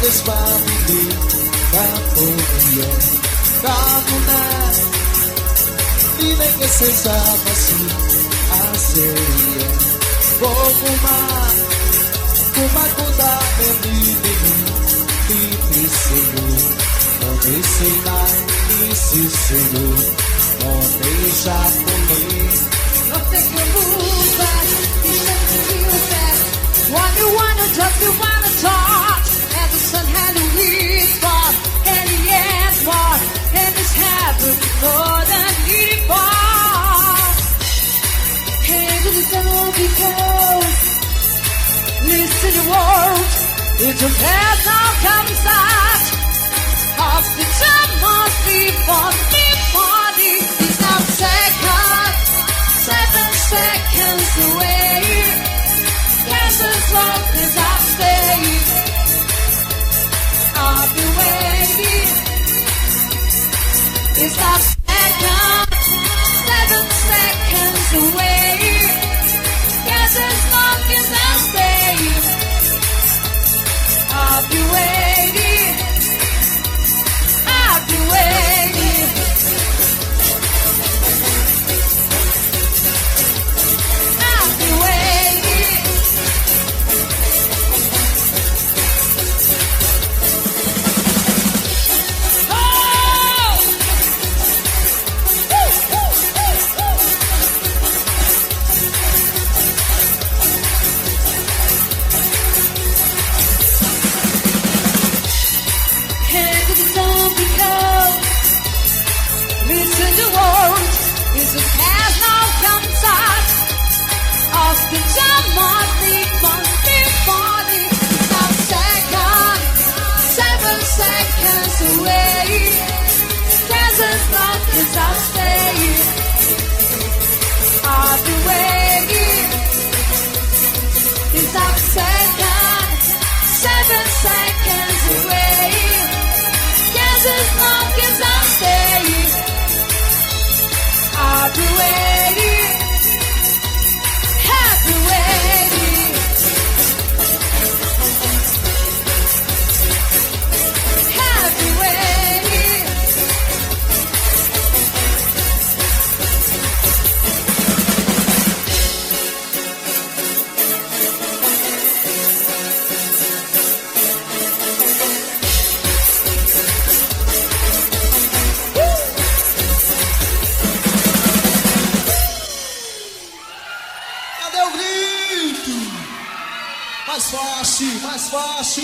desfamiliar camporia caminhar vive que se sabe assim a seria pouco mais uma coisa menina e Senhor não deixe mais esse Senhor não deixa comer não tem que mudar What you wanna just you wanna touch and the sun had a weak spot and he has more and it's happened more than he thought. Hey, to the sun will be cold. Listen to words, it's a path now comes out. Hospital must be for the body. It's not second, 7 seconds away. As long as I stay, I'll be waiting. It's not second, 7 seconds away. Yes, as long as I stay, I'll be waiting. I'll be waiting. I'll be waiting. mais fácil